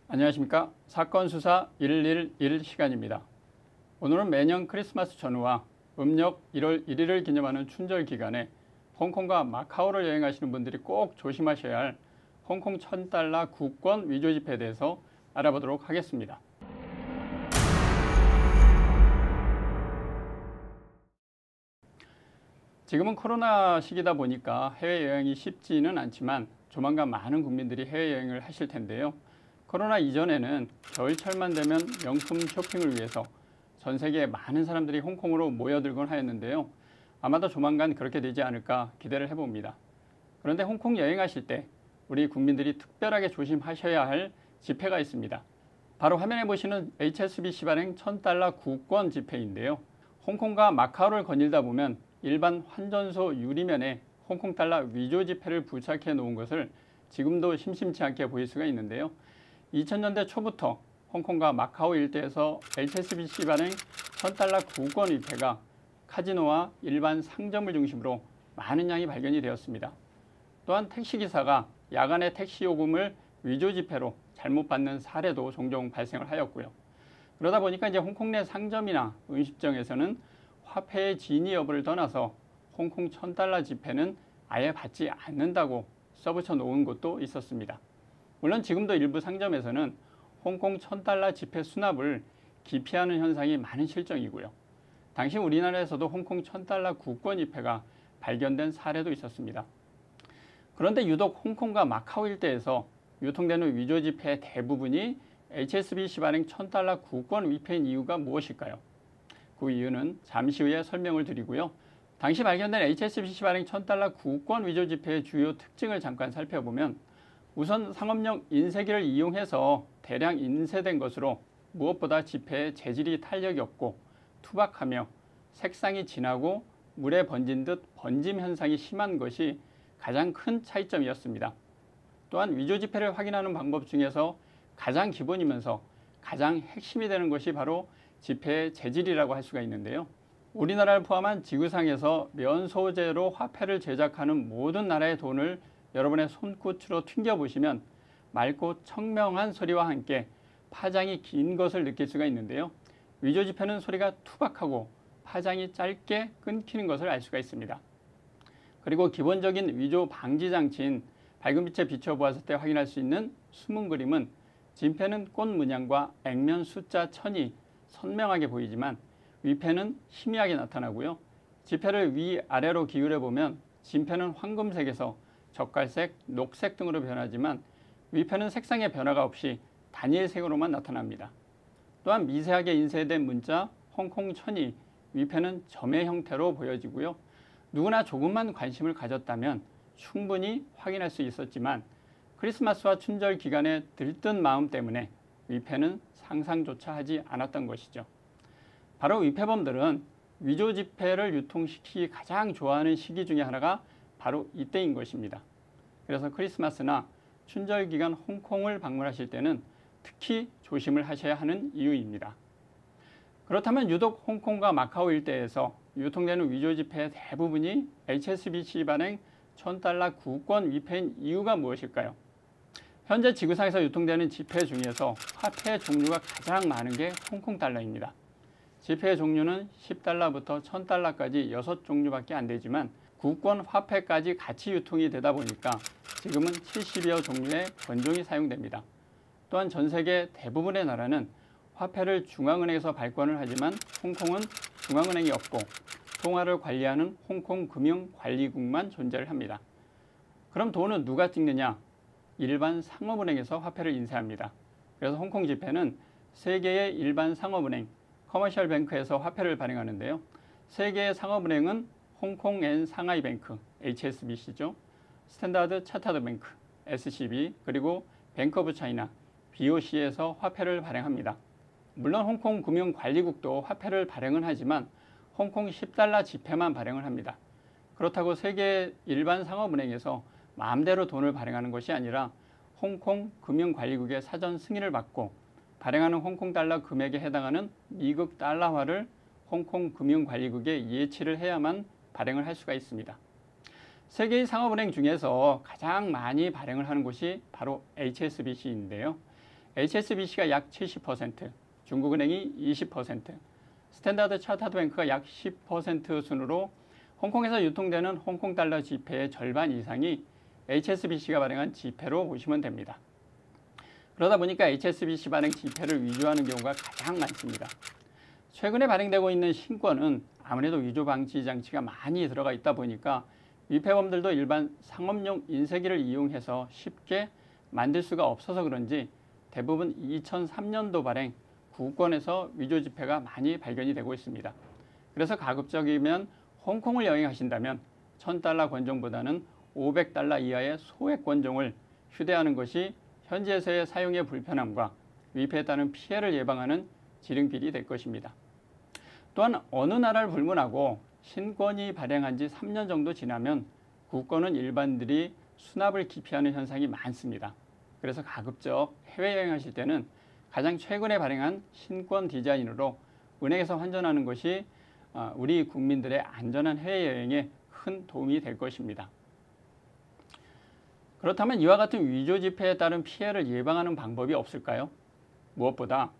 안녕하십니까. 사건 수사 111 시간입니다. 오늘은 매년 크리스마스 전후와 음력 1월 1일을 기념하는 춘절 기간에 홍콩과 마카오를 여행하시는 분들이 꼭 조심하셔야 할 홍콩 $1000 구권 위조 지폐에 대해서 알아보도록 하겠습니다. 지금은 코로나 시기다 보니까 해외여행이 쉽지는 않지만 조만간 많은 국민들이 해외여행을 하실 텐데요. 코로나 이전에는 겨울철만 되면 명품 쇼핑을 위해서 전 세계에 많은 사람들이 홍콩으로 모여들곤 하였는데요. 아마도 조만간 그렇게 되지 않을까 기대를 해봅니다. 그런데 홍콩 여행하실 때 우리 국민들이 특별하게 조심하셔야 할 지폐가 있습니다. 바로 화면에 보시는 HSBC발행 $1000 구권 지폐인데요. 홍콩과 마카오를 거닐다 보면 일반 환전소 유리면에 홍콩 달러 위조 지폐를 부착해 놓은 것을 지금도 심심치 않게 보일 수가 있는데요. 2000년대 초부터 홍콩과 마카오 일대에서 HSBC 발행 $1000 구권 위폐가 카지노와 일반 상점을 중심으로 많은 양이 발견이 되었습니다. 또한 택시기사가 야간에 택시 요금을 위조 지폐로 잘못 받는 사례도 종종 발생을 하였고요. 그러다 보니까 이제 홍콩 내 상점이나 음식점에서는 화폐의 진위 여부를 떠나서 홍콩 $1000 지폐는 아예 받지 않는다고 써붙여 놓은 곳도 있었습니다. 물론 지금도 일부 상점에서는 홍콩 $1000 지폐 수납을 기피하는 현상이 많은 실정이고요. 당시 우리나라에서도 홍콩 $1000 구권 지폐가 발견된 사례도 있었습니다. 그런데 유독 홍콩과 마카오 일대에서 유통되는 위조 지폐의 대부분이 HSBC 발행 $1000 구권 위폐인 이유가 무엇일까요? 그 이유는 잠시 후에 설명을 드리고요. 당시 발견된 HSBC 발행 $1000 구권 위조 지폐의 주요 특징을 잠깐 살펴보면 우선 상업용 인쇄기를 이용해서 대량 인쇄된 것으로 무엇보다 지폐의 재질이 탄력이 없고 투박하며 색상이 진하고 물에 번진 듯 번짐 현상이 심한 것이 가장 큰 차이점이었습니다. 또한 위조 지폐를 확인하는 방법 중에서 가장 기본이면서 가장 핵심이 되는 것이 바로 지폐의 재질이라고 할 수가 있는데요. 우리나라를 포함한 지구상에서 면 소재로 화폐를 제작하는 모든 나라의 돈을 여러분의 손끝으로 튕겨보시면 맑고 청명한 소리와 함께 파장이 긴 것을 느낄 수가 있는데요. 위조 지폐는 소리가 투박하고 파장이 짧게 끊기는 것을 알 수가 있습니다. 그리고 기본적인 위조 방지 장치인 밝은 빛에 비춰보았을 때 확인할 수 있는 숨은 그림은 진폐는 꽃 문양과 액면 숫자 1000이 선명하게 보이지만 위폐는 희미하게 나타나고요. 지폐를 위아래로 기울여 보면 진폐는 황금색에서 젓갈색, 녹색 등으로 변하지만 위폐는 색상의 변화가 없이 단일색으로만 나타납니다. 또한 미세하게 인쇄된 문자 홍콩 1000이 위폐는 점의 형태로 보여지고요. 누구나 조금만 관심을 가졌다면 충분히 확인할 수 있었지만 크리스마스와 춘절 기간에 들뜬 마음 때문에 위폐는 상상조차 하지 않았던 것이죠. 바로 위폐범들은 위조 지폐를 유통시키기 가장 좋아하는 시기 중에 하나가 바로 이때인 것입니다. 그래서 크리스마스나 춘절 기간 홍콩을 방문하실 때는 특히 조심을 하셔야 하는 이유입니다. 그렇다면 유독 홍콩과 마카오 일대에서 유통되는 위조 지폐의 대부분이 HSBC 발행 $1000 구권 위폐인 이유가 무엇일까요? 현재 지구상에서 유통되는 지폐 중에서 화폐의 종류가 가장 많은 게 홍콩 달러입니다. 지폐의 종류는 $10부터 $1000까지 6종류밖에 안 되지만 구권 화폐까지 같이 유통이 되다 보니까 지금은 70여 종류의 권종이 사용됩니다. 또한 전 세계 대부분의 나라는 화폐를 중앙은행에서 발권을 하지만 홍콩은 중앙은행이 없고 통화를 관리하는 홍콩 금융관리국만 존재를 합니다. 그럼 돈은 누가 찍느냐? 일반 상업은행에서 화폐를 인쇄합니다. 그래서 홍콩 지폐는 세 개의 일반 상업은행, 커머셜 뱅크에서 화폐를 발행하는데요. 세 개의 상업은행은 홍콩 앤 상하이 뱅크, HSBC죠. 스탠다드 차타드 뱅크, SCB, 그리고 뱅크 오브 차이나, BOC에서 화폐를 발행합니다. 물론 홍콩 금융관리국도 화폐를 발행은 하지만 홍콩 $10 지폐만 발행을 합니다. 그렇다고 세 개의 일반 상업은행에서 마음대로 돈을 발행하는 것이 아니라 홍콩 금융관리국의 사전 승인을 받고 발행하는 홍콩 달러 금액에 해당하는 미국 달러화를 홍콩 금융관리국에 예치를 해야만 발행을 할 수가 있습니다. 세계의 상업은행 중에서 가장 많이 발행을 하는 곳이 바로 HSBC인데요. HSBC가 약 70%, 중국은행이 20%, 스탠다드 차타드뱅크가 약 10% 순으로 홍콩에서 유통되는 홍콩 달러 지폐의 절반 이상이 HSBC가 발행한 지폐로 보시면 됩니다. 그러다 보니까 HSBC 발행 지폐를 위조하는 경우가 가장 많습니다. 최근에 발행되고 있는 신권은 아무래도 위조 방지 장치가 많이 들어가 있다 보니까 위패범들도 일반 상업용 인쇄기를 이용해서 쉽게 만들 수가 없어서 그런지 대부분 2003년도 발행 구권에서 위조 지폐가 많이 발견이 되고 있습니다. 그래서 가급적이면 홍콩을 여행하신다면 1000달러 권종보다는 500달러 이하의 소액 권종을 휴대하는 것이 현지에서의 사용의 불편함과 위패에 따른 피해를 예방하는 지름길이 될 것입니다. 또한 어느 나라를 불문하고 신권이 발행한 지 3년 정도 지나면 구권은 일반인들이 수납을 기피하는 현상이 많습니다. 그래서 가급적 해외여행하실 때는 가장 최근에 발행한 신권 디자인으로 은행에서 환전하는 것이 우리 국민들의 안전한 해외여행에 큰 도움이 될 것입니다. 그렇다면 이와 같은 위조 지폐에 따른 피해를 예방하는 방법이 없을까요? 무엇보다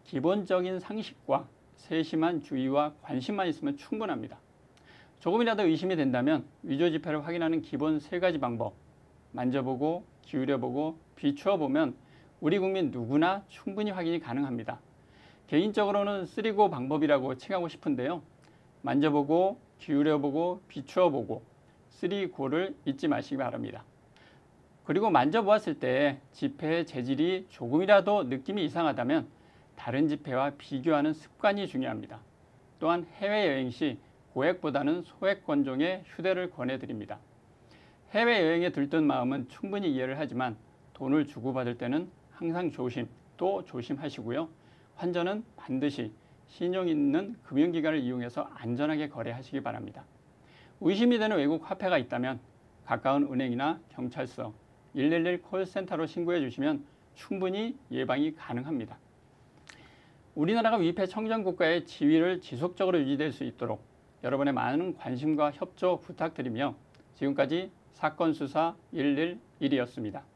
기본적인 상식과 세심한 주의와 관심만 있으면 충분합니다. 조금이라도 의심이 된다면 위조 지폐를 확인하는 기본 3가지 방법, 만져보고 기울여보고 비추어보면 우리 국민 누구나 충분히 확인이 가능합니다. 개인적으로는 3고 방법이라고 칭하고 싶은데요. 만져보고 기울여보고 비추어보고 3고를 잊지 마시기 바랍니다. 그리고 만져보았을 때 지폐의 재질이 조금이라도 느낌이 이상하다면 다른 지폐와 비교하는 습관이 중요합니다. 또한 해외여행 시 고액보다는 소액 권종의 휴대를 권해드립니다. 해외여행에 들뜬 마음은 충분히 이해를 하지만 돈을 주고받을 때는 항상 또 조심하시고요. 환전은 반드시 신용 있는 금융기관을 이용해서 안전하게 거래하시기 바랍니다. 의심이 되는 외국 화폐가 있다면 가까운 은행이나 경찰서, 111 콜센터로 신고해 주시면 충분히 예방이 가능합니다. 우리나라가 위패 청정 국가의 지위를 지속적으로 유지될 수 있도록 여러분의 많은 관심과 협조 부탁드리며 지금까지 사건 수사 111이었습니다.